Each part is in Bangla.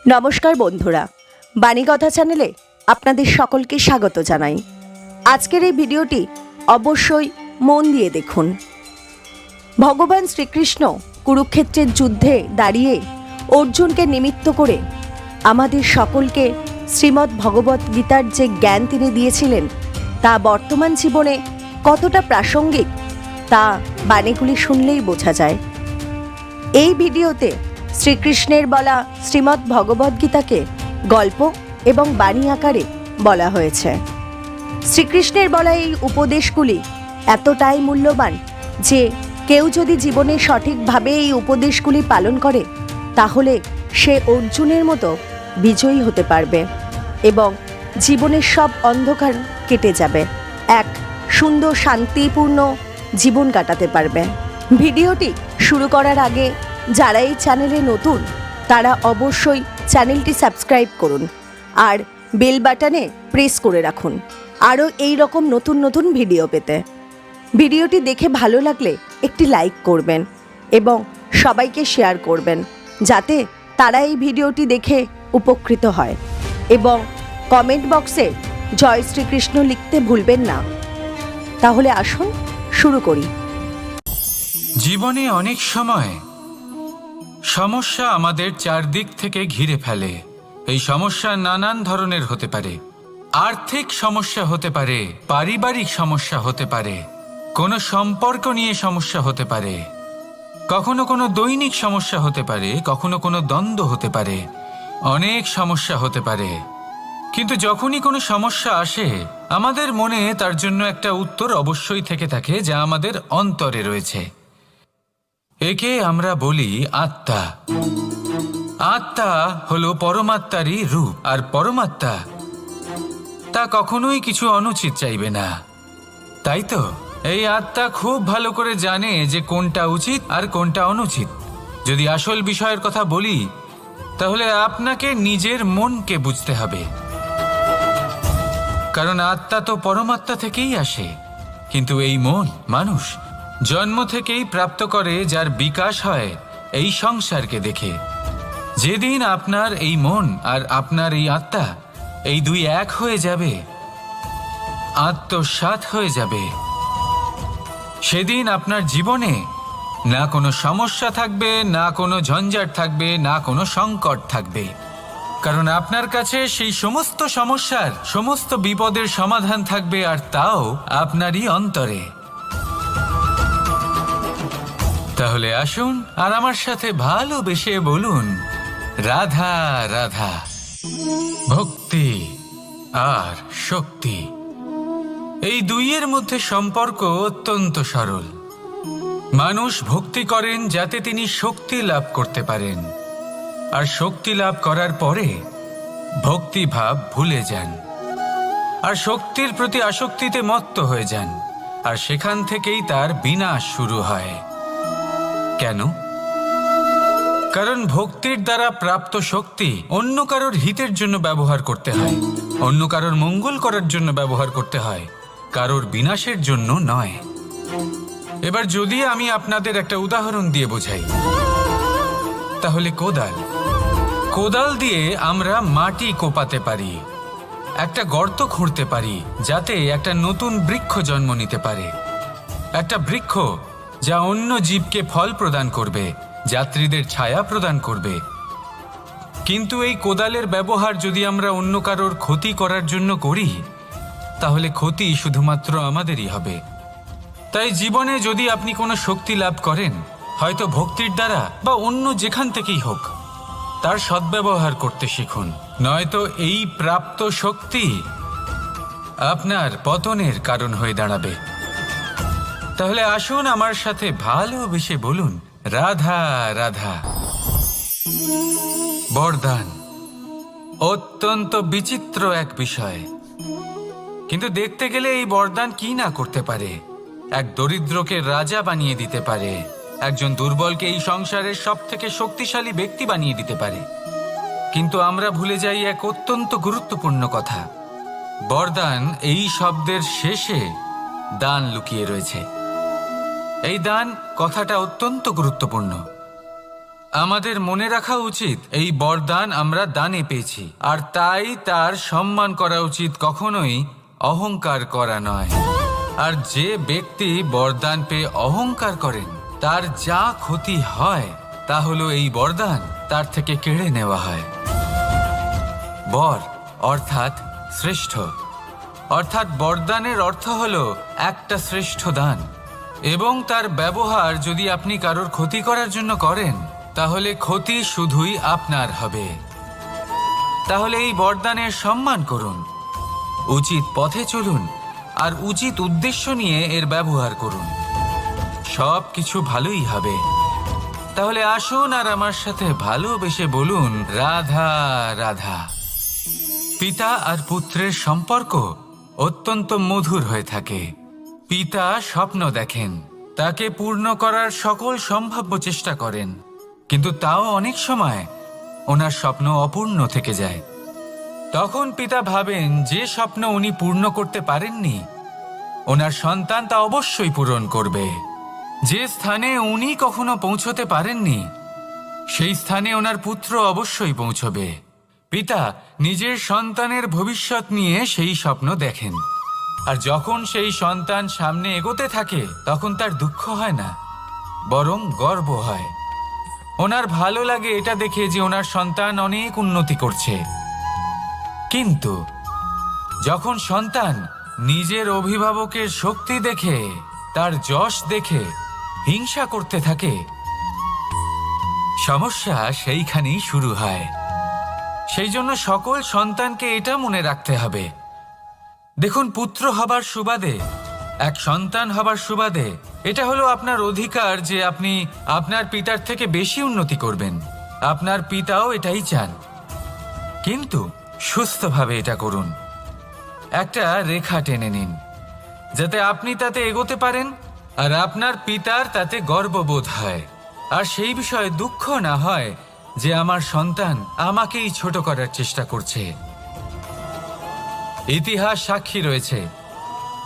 নমস্কার বন্ধুরা, বাণীকথা চ্যানেলে আপনাদের সকলকে স্বাগত জানাই। আজকের এই ভিডিওটি অবশ্যই মন দিয়ে দেখুন। ভগবান শ্রীকৃষ্ণ কুরুক্ষেত্রের যুদ্ধে দাঁড়িয়ে অর্জুনকে নিমিত্ত করে আমাদের সকলকে শ্রীমদ্ ভগবত গীতার যে জ্ঞান তিনি দিয়েছিলেন তা বর্তমান জীবনে কতটা প্রাসঙ্গিক তা বাণীগুলি শুনলেই বোঝা যায়। এই ভিডিওতে শ্রীকৃষ্ণের বলা শ্রীমদ্ ভগবদ্গীতাকে গল্প এবং বাণী আকারে বলা হয়েছে। শ্রীকৃষ্ণের বলা এই উপদেশগুলি এতটাই মূল্যবান যে কেউ যদি জীবনে সঠিকভাবে এই উপদেশগুলি পালন করে তাহলে সে অর্জুনের মতো বিজয়ী হতে পারবে এবং জীবনের সব অন্ধকার কেটে যাবে, এক সুন্দর শান্তিপূর্ণ জীবন কাটাতে পারবে। ভিডিওটি শুরু করার আগে যারা এই চ্যানেলে নতুন তারা অবশ্যই চ্যানেলটি সাবস্ক্রাইব করুন আর বেল বাটনে প্রেস করে রাখুন আরও এই রকম নতুন নতুন ভিডিও পেতে। ভিডিওটি দেখে ভালো লাগলে একটি লাইক করবেন এবং সবাইকে শেয়ার করবেন যাতে তারা এই ভিডিওটি দেখে উপকৃত হয়, এবং কমেন্ট বক্সে জয় শ্রীকৃষ্ণ লিখতে ভুলবেন না। তাহলে আসুন শুরু করি। জীবনে অনেক সময় সমস্যা আমাদের চারদিক থেকে ঘিরে ফেলে। এই সমস্যা নানান ধরনের হতে পারে। আর্থিক সমস্যা হতে পারে, পারিবারিক সমস্যা হতে পারে, কোনো সম্পর্ক নিয়ে সমস্যা হতে পারে, কখনো কোনো দৈনিক সমস্যা হতে পারে, কখনো কোনো দ্বন্দ্ব হতে পারে, অনেক সমস্যা হতে পারে। কিন্তু যখনই কোনো সমস্যা আসে আমাদের মনে তার জন্য একটা উত্তর অবশ্যই থেকে থাকে যা আমাদের অন্তরে রয়েছে। একে আমরা বলি আত্মা। আত্মা হলো পরমাত্মারই রূপ, আর পরমাত্মা তা কখনোই কিছু অনুচিত চাইবে না, তাই তো? এই আত্মা খুব ভালো করে জানে যে কোনটা উচিত আর কোনটা অনুচিত। যদি আসল বিষয়ের কথা বলি তাহলে আপনাকে নিজের মনকে বুঝতে হবে, কারণ আত্মা তো পরমাত্মা থেকেই আসে। কিন্তু এই মন মানুষ জন্ম থেকেই প্রাপ্ত করে, যার বিকাশ হয় এই সংসারকে দেখে। যেদিন আপনার এই মন আর আপনার এই আত্মা এই দুই এক হয়ে যাবে, আত্মসাৎ হয়ে যাবে, সেদিন আপনার জীবনে না কোনো সমস্যা থাকবে, না কোনো ঝঞ্ঝাট থাকবে, না কোনো সংকট থাকবে, কারণ আপনার কাছে সেই সমস্ত সমস্যার সমস্ত বিপদের সমাধান থাকবে, আর তাও আপনারই অন্তরে। তাহলে আসুন আর আমার সাথে ভালোবেসে বলুন রাধা রাধা। ভক্তি আর শক্তি, এই দুইয়ের মধ্যে সম্পর্ক অত্যন্ত সরল। মানুষ ভক্তি করেন যাতে তিনি শক্তি লাভ করতে পারেন, আর শক্তি লাভ করার পরে ভক্তিভাব ভুলে যান আর শক্তির প্রতি আসক্তিতে মত্ত হয়ে যান, আর সেখান থেকেই তার বিনাশ শুরু হয়। কেন? কারণ ভক্তির দ্বারা প্রাপ্ত শক্তি অন্য কারোর হিতের জন্য ব্যবহার করতে হয়, অন্য কারোর মঙ্গল করার জন্য ব্যবহার করতে হয়, কারোর বিনাশের জন্য নয়। এবার যদি আমি আপনাদের একটা উদাহরণ দিয়ে বোঝাই, তাহলে কোদাল দিয়ে আমরা মাটি কোপাতে পারি, একটা গর্ত খুঁড়তে পারি যাতে একটা নতুন বৃক্ষ জন্ম নিতে পারে, একটা বৃক্ষ যা অন্য জীবকে ফল প্রদান করবে, যাত্রীদের ছায়া প্রদান করবে। কিন্তু এই কোদালের ব্যবহার যদি আমরা অন্য কারোর ক্ষতি করার জন্য করি তাহলে ক্ষতি শুধুমাত্র আমাদেরই হবে। তাই জীবনে যদি আপনি কোনো শক্তি লাভ করেন, হয়তো ভক্তির দ্বারা বা অন্য যেখান থেকেই হোক, তার সদ্ব্যবহার করতে শিখুন, নয়তো এই প্রাপ্ত শক্তি আপনার পতনের কারণ হয়ে দাঁড়াবে। তাহলে আসুন আমার সাথে ভালোবেসে বলুন রাধা রাধা। বরদান অত্যন্ত বিচিত্র এক বিষয়, কিন্তু দেখতে গেলে এই বরদান কি না করতে পারে। এক দরিদ্রকে রাজা বানিয়ে দিতে পারে, একজন দুর্বলকে এই সংসারের সব থেকে শক্তিশালী ব্যক্তি বানিয়ে দিতে পারে। কিন্তু আমরা ভুলে যাই এক অত্যন্ত গুরুত্বপূর্ণ কথা। বরদান এই শব্দের শেষে দান লুকিয়ে রয়েছে। এই দান কথাটা অত্যন্ত গুরুত্বপূর্ণ। আমাদের মনে রাখা উচিত এই বরদান আমরা দানে পেয়েছি, আর তাই তার সম্মান করা উচিত, কখনোই অহংকার করা নয়। আর যে ব্যক্তি বরদান পেয়ে অহংকার করেন তার যা ক্ষতি হয় তা হলো এই বরদান তার থেকে কেড়ে নেওয়া হয়। বর অর্থাৎ শ্রেষ্ঠ, অর্থাৎ বরদানের অর্থ হলো একটা শ্রেষ্ঠ দান, এবং তার ব্যবহার যদি আপনি কারোর ক্ষতি করার জন্য করেন তাহলে ক্ষতি শুধুই আপনার হবে। তাহলে এই বরদানের সম্মান করুন, উচিত পথে চলুন, আর উচিত উদ্দেশ্য নিয়ে এর ব্যবহার করুন, সব কিছু ভালোই হবে। তাহলে আসুন আর আমার সাথে ভালোবেসে বলুন, রাধা রাধা। পিতা আর পুত্রের সম্পর্ক অত্যন্ত মধুর হয়ে থাকে। পিতা স্বপ্ন দেখেন, তাকে পূর্ণ করার সকল সম্ভাব্য চেষ্টা করেন, কিন্তু তাও অনেক সময় ওনার স্বপ্ন অপূর্ণ থেকে যায়। তখন পিতা ভাবেন যে স্বপ্ন উনি পূর্ণ করতে পারেননি ওনার সন্তান তা অবশ্যই পূরণ করবে। যে স্থানে উনি কখনো পৌঁছতে পারেননি সেই স্থানে ওনার পুত্র অবশ্যই পৌঁছবে। পিতা নিজের সন্তানের ভবিষ্যৎ নিয়ে সেই স্বপ্ন দেখেন, আর যখন সেই সন্তান সামনে এগোতে থাকে তখন তার দুঃখ হয় না, বরং গর্ব হয়। ওনার ভালো লাগে এটা দেখে যে ওনার সন্তান অনেক উন্নতি করছে। কিন্তু যখন সন্তান নিজের অভিভাবকের শক্তি দেখে, তার যশ দেখে হিংসা করতে থাকে, সমস্যা সেইখানেই শুরু হয়। সেই জন্য সকল সন্তানকে এটা মনে রাখতে হবে, দেখুন, পুত্র হবার সুবাদে, এক সন্তান হবার সুবাদে এটা হলো আপনার অধিকার যে আপনি আপনার পিতার থেকে বেশি উন্নতি করবেন। আপনার পিতাও এটাই চান, কিন্তু সুস্থভাবে এটা করুন। একটা রেখা টেনে নিন যাতে আপনি তাতে এগোতে পারেন আর আপনার পিতার তাতে গর্ববোধ হয়, আর সেই বিষয়ে দুঃখ না হয় যে আমার সন্তান আমাকেই ছোট করার চেষ্টা করছে। ইতিহাস সাক্ষী রয়েছে,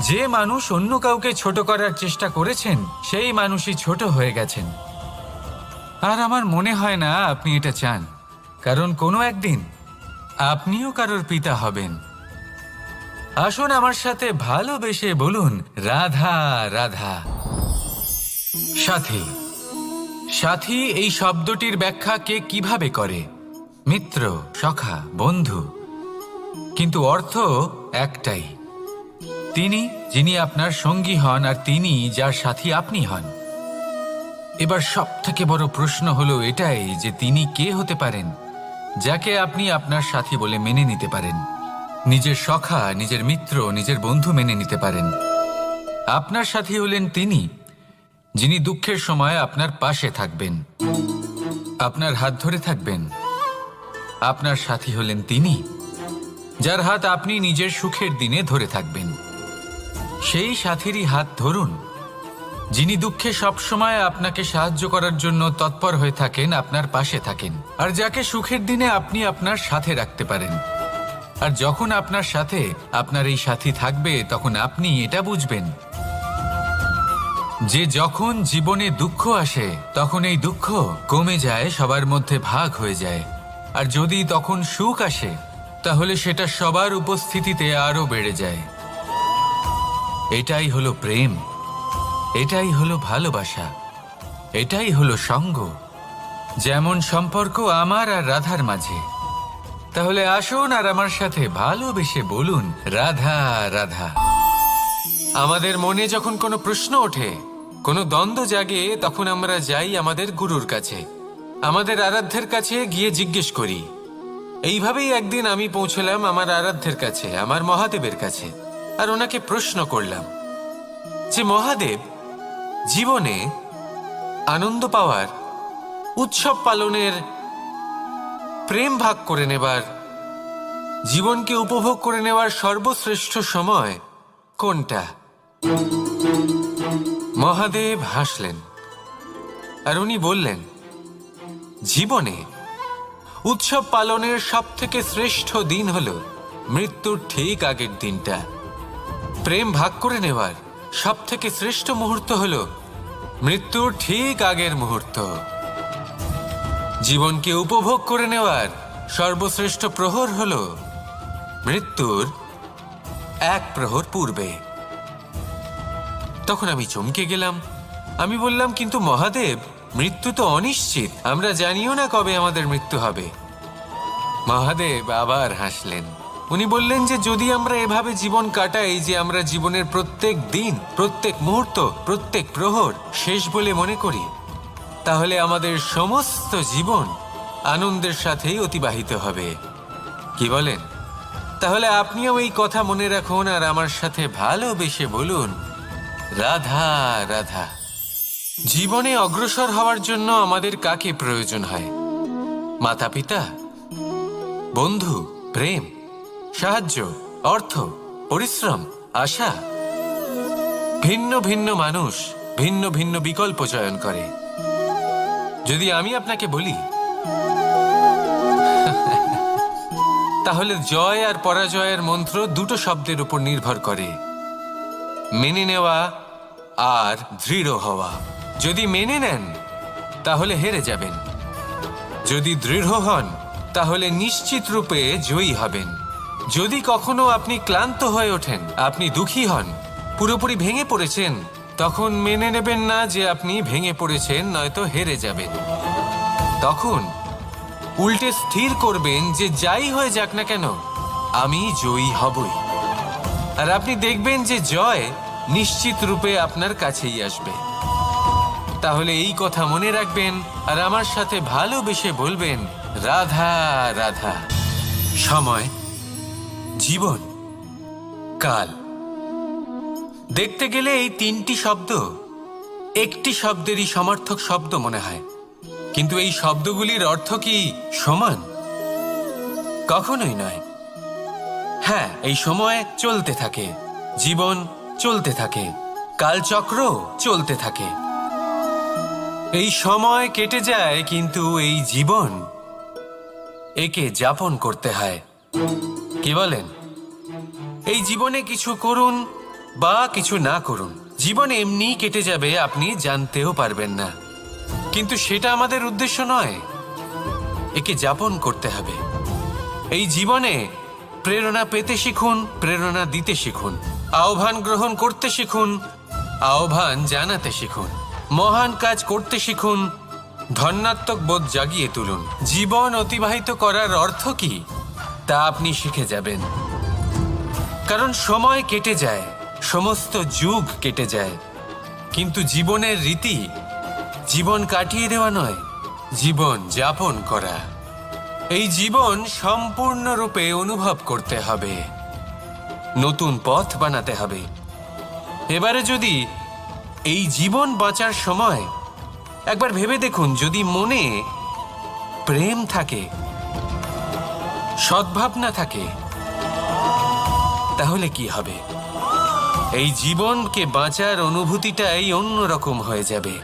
যে মানুষ অন্য কাউকে ছোট করার চেষ্টা করেছেন সেই মানুষই ছোট হয়ে গেছেন। আর আমার মনে হয় না আপনি এটা চান, কারণ কোনো একদিন আপনিও কারোর পিতা হবেন। আসুন আমার সাথে ভালোবেসে বলুন, রাধা রাধা। সাথী। সাথী এই শব্দটির ব্যাখ্যা কে কিভাবে করে? মিত্র, সখা, বন্ধু, কিন্তু অর্থ একটাই, তিনি যিনি আপনার সঙ্গী হন আর তিনি যার সাথী আপনি হন। এবার সব থেকে বড় প্রশ্ন হলো এটাই যে তিনি কে হতে পারেন যাকে আপনি আপনার সাথী বলে মেনে নিতে পারেন, নিজের সখা, নিজের মিত্র, নিজের বন্ধু মেনে নিতে পারেন। আপনার সাথী হলেন তিনি যিনি দুঃখের সময় আপনার পাশে থাকবেন, আপনার হাত ধরে থাকবেন। আপনার সাথী হলেন তিনি যার হাত আপনি নিজের সুখের দিনে ধরে থাকবেন। সেই সাথীরই হাত ধরুন যিনি দুঃখে সবসময় আপনাকে সাহায্য করার জন্য তৎপর হয়ে থাকেন, আপনার পাশে থাকেন, আর যাকে সুখের দিনে আপনি আপনার সাথে রাখতে পারেন। আর যখন আপনার সাথে আপনার এই সাথী থাকবে তখন আপনি এটা বুঝবেন যে যখন জীবনে দুঃখ আসে তখন এই দুঃখ কমে যায়, সবার মধ্যে ভাগ হয়ে যায়। আর যদি তখন সুখ আসে তাহলে সেটা সবার উপস্থিতিতে আরো বেড়ে যায়। এটাই হলো প্রেম, এটাই হলো ভালোবাসা, এটাই হলো সঙ্গ, যেমন সম্পর্ক আমার আর রাধার মাঝে। তাহলে আসুন আর আমার সাথে ভালোবেসে বলুন, রাধা রাধা। আমাদের মনে যখন কোনো প্রশ্ন ওঠে, কোনো দ্বন্দ্ব জাগে, তখন আমরা যাই আমাদের গুরুর কাছে, আমাদের আরাধ্যের কাছে গিয়ে জিজ্ঞেস করি। এইভাবেই একদিন আমি পৌঁছলাম আমার আরাধ্যের কাছে, আমার মহাদেবের কাছে, আর ওনাকে প্রশ্ন করলাম যে মহাদেব, জীবনে আনন্দ পাওয়ার, উৎসব পালনের, প্রেম ভাগ করে নেবার, জীবনকে উপভোগ করে নেওয়ার সর্বশ্রেষ্ঠ সময় কোনটা? মহাদেব হাসলেন আর উনি বললেন, জীবনে উৎসব পালনের সব থেকে শ্রেষ্ঠ দিন হলো মৃত্যুর ঠিক আগের দিনটা। প্রেম ভাগ করে নেওয়ার সব থেকে শ্রেষ্ঠ মুহূর্ত হলো মৃত্যুর ঠিক আগের মুহূর্ত। জীবনকে উপভোগ করে নেওয়ার সর্বশ্রেষ্ঠ প্রহর হল মৃত্যুর এক প্রহর পূর্বে। তখন আমি চমকে গেলাম। আমি বললাম, কিন্তু মহাদেব, মৃত্যু তো অনিশ্চিত, আমরা জানিও না কবে আমাদের মৃত্যু হবে। মহাদেব আবার হাসলেন। উনি বললেন যে যদি আমরা এভাবে জীবন কাটাই যে আমরা জীবনের প্রত্যেক দিন, প্রত্যেক মুহূর্ত, প্রত্যেক প্রহর শেষ বলে মনে করি, তাহলে আমাদের সমস্ত জীবন আনন্দের সাথেই অতিবাহিত হবে। কি বলেন? তাহলে আপনিও এই কথা মনে রাখুন আর আমার সাথে ভালোবেসে বলুন, রাধা রাধা। জীবনে অগ্রসর হওয়ার জন্য আমাদের কাকে প্রয়োজন হয়? মাতা পিতা, বন্ধু, প্রেম, সাহায্য, অর্থ, পরিশ্রম, আশা। ভিন্ন ভিন্ন মানুষ ভিন্ন ভিন্ন বিকল্প চয়ন করে। যদি আমি আপনাকে বলি, তাহলে জয় আর পরাজয়ের মন্ত্র দুটো শব্দের উপর নির্ভর করে, মেনে নেওয়া আর দৃঢ় হওয়া। যদি মেনে নেন তাহলে হেরে যাবেন, যদি দৃঢ় হন তাহলে নিশ্চিত রূপে জয়ী হবেন। যদি কখনো আপনি ক্লান্ত হয়ে ওঠেন, আপনি দুঃখী হন, পুরোপুরি ভেঙে পড়েছেন, তখন মেনে নেবেন না যে আপনি ভেঙে পড়েছেন, নয়তো হেরে যাবেন। তখন উল্টে স্থির করবেন যে যাই হয়ে যাক না কেন আমি জয়ী হবই। আর আপনি দেখবেন যে জয় নিশ্চিত রূপে আপনার কাছেই আসবে। তাহলে এই কথা মনে রাখবেন আর আমার সাথে ভালোবেসে বলবেন, রাধা রাধা। সময়, জীবন, কাল। দেখতে গেলে এই তিনটি শব্দ একটি শব্দেরই সমার্থক শব্দ মনে হয়, কিন্তু এই শব্দগুলির অর্থ কি সমান? কখনোই নয়। হ্যাঁ, এই সময় চলতে থাকে, জীবন চলতে থাকে, কালচক্র চলতে থাকে। এই সময় কেটে যায়, কিন্তু এই জীবন, একে যাপন করতে হয়। কি বলেন? এই জীবনে কিছু করুন বা কিছু না করুন, জীবন এমনি কেটে যাবে, আপনি জানতেও পারবেন না। কিন্তু সেটা আমাদের উদ্দেশ্য নয়, একে যাপন করতে হবে। এই জীবনে প্রেরণা পেতে শিখুন, প্রেরণা দিতে শিখুন, আহ্বান গ্রহণ করতে শিখুন, আহ্বান জানাতে শিখুন, মহান কাজ করতে শিখুন, ধন্যাত্মক বোধ জাগিয়ে তুলুন। জীবন অতিবাহিত করার অর্থ কি তা আপনি শিখে যাবেন। কারণ সময় কেটে যায়, সমস্ত যুগ কেটে যায়, কিন্তু জীবনের রীতি জীবন কাটিয়ে দেওয়া নয়, জীবন যাপন করা। এই জীবন সম্পূর্ণরূপে অনুভব করতে হবে, নতুন পথ বানাতে হবে। এবারে যদি এই জীবন বাঁচার সময় একবার ভেবে দেখুন, যদি মনে প্রেম থাকে, সদ্ভাবনা থাকে, তাহলে কি হবে? এই জীবনকে বাঁচার অনুভূতিটাই অন্যরকম হয়ে যাবে,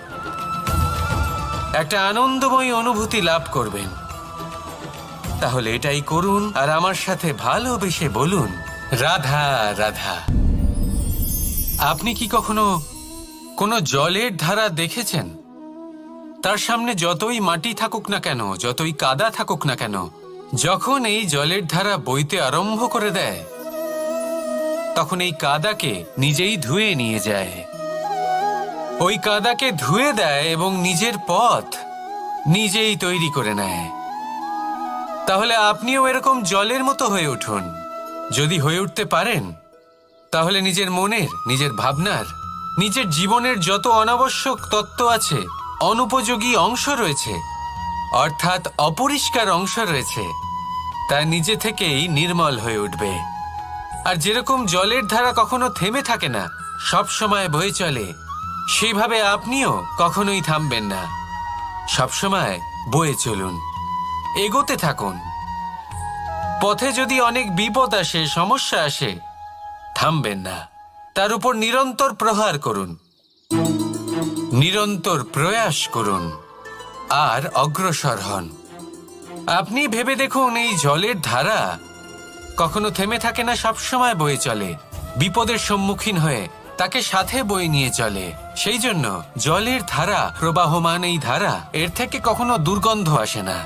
একটা আনন্দময় অনুভূতি লাভ করবেন। তাহলে এটাই করুন আর আমার সাথে ভালোবেসে বলুন, রাধা রাধা। আপনি কি কখনো কোনো জলের ধারা দেখেছেন? তার সামনে যতই মাটি থাকুক না কেন, যতই কাদা থাকুক না কেন, যখন এই জলের ধারা বইতে আরম্ভ করে দেয়, তখন এই কাদাকে নিজেই ধুয়ে নিয়ে যায়। ওই কাদাকে ধুয়ে দেয় এবং নিজের পথ নিজেই তৈরি করে নেয়। তাহলে আপনিও এরকম জলের মতো হয়ে উঠুন। যদি হয়ে উঠতে পারেন, তাহলে নিজের মনের, নিজের ভাবনার, নিজের জীবনের যত অনাবশ্যক তত্ত্ব আছে, অনুপযোগী অংশ রয়েছে, অর্থাৎ অপরিষ্কার অংশ রয়েছে, তা নিজে থেকেই নির্মল হয়ে উঠবে। আর যেরকম জলের ধারা কখনো থেমে থাকে না, সব সময় বয়ে চলে, সেইভাবে আপনিও কখনোই থামবেন না। সবসময় বয়ে চলুন, এগোতে থাকুন। পথে যদি অনেক বিপদ আসে, সমস্যা আসে, থামবেন না, তার উপর নিরন্তর প্রহার করুন, নিরন্তর প্রয়াস করুন আর অগ্রসর হন। আপনি ভেবে দেখুন, এই জলের ধারা কখনো থেমে থাকে না, সবসময় বয়ে চলে, বিপদের সম্মুখীন হয়ে তাকে সাথে বয়ে নিয়ে চলে। সেই জন্য জলের ধারা, প্রবাহমান এই ধারা, এর থেকে কখনো দুর্গন্ধ আসে না,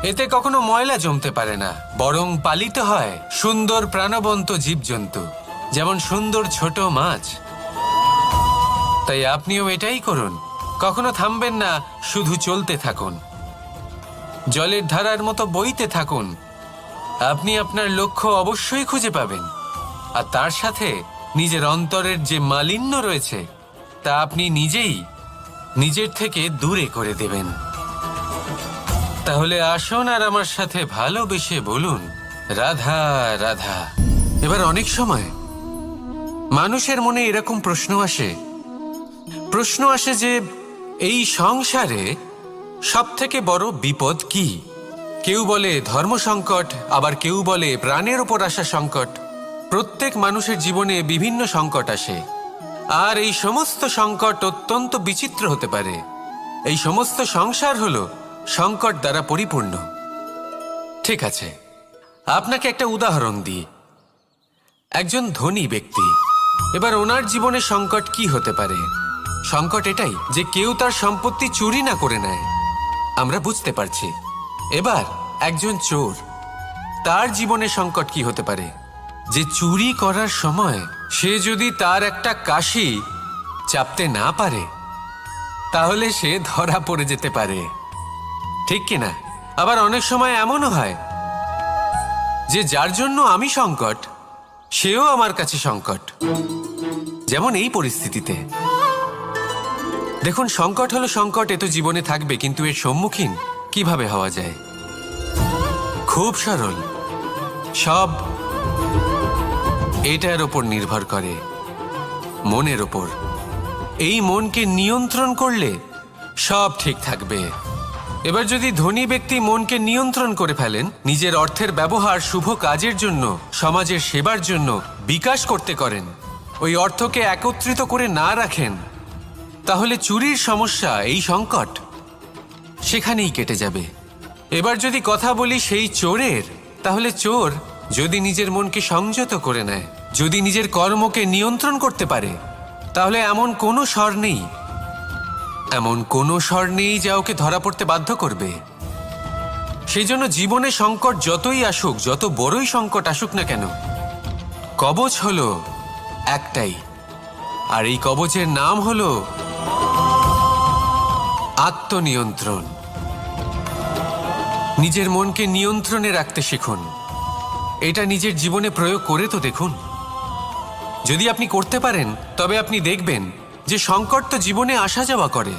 এতে কখনো ময়লা জমতে পারে না, বরং পালিত হয় সুন্দর প্রাণবন্ত জীবজন্তু, যেমন সুন্দর ছোট মাছ। তাই আপনিও এটাই করুন, কখনো থামবেন না, শুধু চলতে থাকুন, জলের ধারার মতো বইতে থাকুন। আপনি আপনার লক্ষ্য অবশ্যই খুঁজে পাবেন, আর তার সাথে নিজের অন্তরের যে মালিন্য রয়েছে তা আপনি নিজেই নিজের থেকে দূরে করে দেবেন। তাহলে আসুন আর আমার সাথে ভালোবেসে বলুন, রাধা রাধা। এবার অনেক সময় মানুষের মনে এরকম প্রশ্ন আসে যে এই সংসারে সব থেকে বড় বিপদ কি? কেউ বলে ধর্ম সংকট, আবার কেউ বলে প্রাণের ওপর আসা সংকট। প্রত্যেক মানুষের জীবনে বিভিন্ন সংকট আসে, আর এই সমস্ত সংকট অত্যন্ত বিচিত্র হতে পারে। এই সমস্ত সংসার হলো সংকট দ্বারা পরিপূর্ণ। ঠিক আছে, আপনাকে একটা উদাহরণ দিই। একজন ধনী ব্যক্তি, এবার ওনার জীবনে সংকট কি হতে পারে? সংকট এটাই যে কেউ তার সম্পত্তি চুরি না করে নেয়, আমরা বুঝতে পারছি। এবার একজন চোর, তার জীবনে সংকট কি হতে পারে? যে চুরি করার সময় সে যদি তার একটা কাশি চাপতে না পারে, তাহলে সে ধরা পড়ে যেতে পারে, ঠিক কিনা? আবার অনেক সময় এমনও হয় যে যার জন্য আমি সংকট, সেও আমার কাছে সংকট। যেমন এই পরিস্থিতিতে দেখুন, সংকট হলো সংকট, এ তো জীবনে থাকবে, কিন্তু এর সম্মুখীন কিভাবে হওয়া যায়? খুব সরল, সব এটার ওপর নির্ভর করে, মনের ওপর। এই মনকে নিয়ন্ত্রণ করলে সব ঠিক থাকবে। এবার যদি ধনী ব্যক্তি মনকে নিয়ন্ত্রণ করে ফেলেন, নিজের অর্থের ব্যবহার শুভ কাজের জন্য, সমাজের সেবার জন্য বিকাশ করতে করেন, ওই অর্থকে একত্রিত করে না রাখেন, তাহলে চুরির সমস্যা, এই সংকট সেখানেই কেটে যাবে। এবার যদি কথা বলি সেই চোরের, তাহলে চোর যদি নিজের মনকে সংযত করে নেয়, যদি নিজের কর্মকে নিয়ন্ত্রণ করতে পারে, তাহলে এমন কোনো স্বর নেই যা ওকে ধরা পড়তে বাধ্য করবে। সেই জন্য জীবনে সংকট যতই আসুক, যত বড়ই সংকট আসুক না কেন, কবচ হলো একটাই, আর এই কবচের নাম হলো আত্মনিয়ন্ত্রণ। নিজের মনকে নিয়ন্ত্রণে রাখতে শিখুন। এটা নিজের জীবনে প্রয়োগ করে তো দেখুন। যদি আপনি করতে পারেন, তবে আপনি দেখবেন যে সংকট তো জীবনে আসা যাওয়া করে,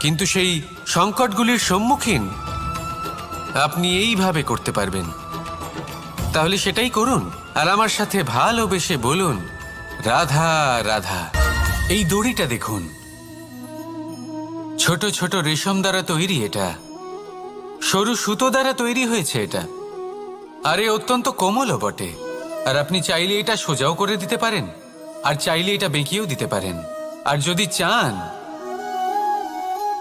কিন্তু সেই সংকটগুলির সম্মুখীন আপনি এইভাবে করতে পারবেন। তাহলে সেটাই করুন, আর আমার সাথে ভালোবেসে বলুন, রাধা রাধা। এই দড়িটা দেখুন, ছোট ছোট রেশম দ্বারা তৈরি, এটা সরু সুতো দ্বারা তৈরি হয়েছে এটা, আর এ অত্যন্ত কোমলও বটে। আর আপনি চাইলে এটা সোজাও করে দিতে পারেন, আর চাইলে এটা বেঁকিয়েও দিতে পারেন, আর যদি চান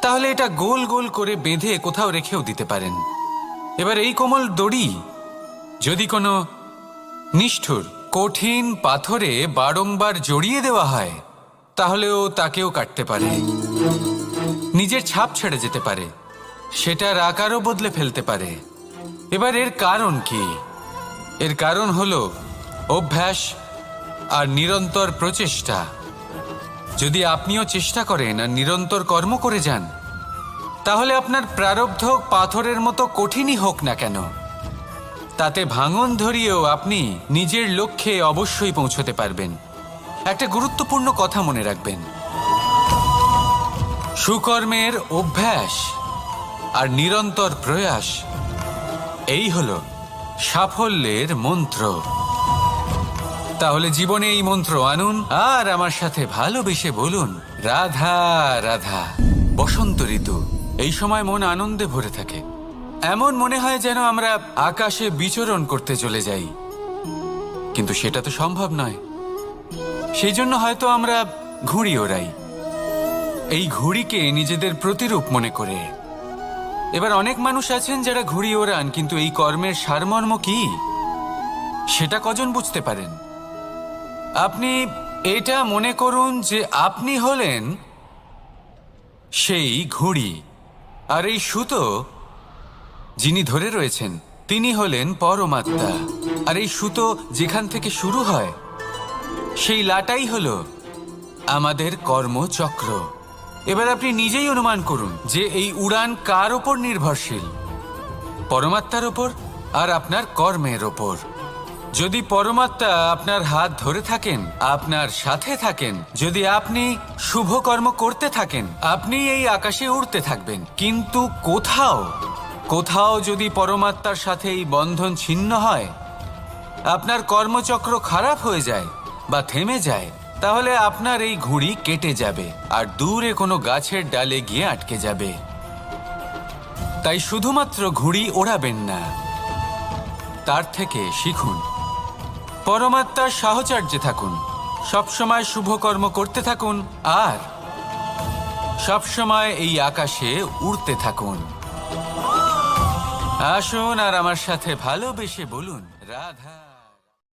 তাহলে এটা গোল গোল করে বেঁধে কোথাও রেখেও দিতে পারেন। এবার এই কোমল দড়ি যদি কোনো নিষ্ঠুর কঠিন পাথরে বারংবার জড়িয়ে দেওয়া হয়, তাহলেও তাকেও কাটতে পারে, নিজের ছাপ ছেড়ে যেতে পারে, সেটার আকারও বদলে ফেলতে পারে। এবার এর কারণ কি? এর কারণ হলো অভ্যাস আর নিরন্তর প্রচেষ্টা। যদি আপনিও চেষ্টা করেন আর নিরন্তর কর্ম করে যান, তাহলে আপনার প্রারব্ধ পাথরের মতো কঠিনই হোক না কেন, তাতে ভাঙন ধরিয়েও আপনি নিজের লক্ষ্যে অবশ্যই পৌঁছতে পারবেন। একটা গুরুত্বপূর্ণ কথা মনে রাখবেন, সুকর্মের অভ্যাস আর নিরন্তর প্রয়াস, এই হলো সাফল্যের মন্ত্র। তাহলে জীবনে এই মন্ত্র আনুন, আর আমার সাথে ভালোবেসে বলুন, রাধা রাধা। বসন্ত ঋতু, এই সময় মন আনন্দে ভরে থাকে, এমন মনে হয় যেন আমরা আকাশে বিচরণ করতে চলে যাই, কিন্তু সেটা তো সম্ভব নয়। সেই জন্য হয়তো আমরা ঘুড়ি ওড়াই, এই ঘুড়িকে নিজেদের প্রতিরূপ মনে করে। এবার অনেক মানুষ আছেন যারা ঘুড়ি ওড়ান, কিন্তু এই কর্মের সারমর্ম কি সেটা কজন বুঝতে পারেন? আপনি এটা মনে করুন যে আপনি হলেন সেই ঘুড়ি, আর এই সুতো যিনি ধরে রয়েছেন তিনি হলেন পরমাত্মা। আর এই সুতো যেখান থেকে শুরু হয় সেই লাটাই হলো আমাদের কর্মচক্র। এবার আপনি নিজেই অনুমান করুন যে এই উড়ান কার ওপর নির্ভরশীল, পরমাত্মার ওপর আর আপনার কর্মের ওপর। যদি পরমাত্মা আপনার হাত ধরে থাকেন, আপনার সাথে থাকেন, যদি আপনি শুভ কর্ম করতে থাকেন, আপনি এই আকাশে উড়তে থাকবেন। কিন্তু কোথাও যদি পরমাত্মার সাথে এই বন্ধন ছিন্ন হয়, আপনার কর্মচক্র খারাপ হয়ে যায় বা থেমে যায়, তাহলে আপনার এই ঘুড়ি কেটে যাবে আর দূরে কোনো গাছের ডালে গিয়ে আটকে যাবে। তাই শুধুমাত্র ঘুড়ি ওড়াবেন না, তার থেকে শিখুন, পরমাত্মার সাহচর্যে থাকুন, সবসময় শুভ কর্ম করতে থাকুন আর সবসময় এই আকাশে উড়তে থাকুন। আসুন আর আমার সাথে ভালোবেসে বলুন রাধা।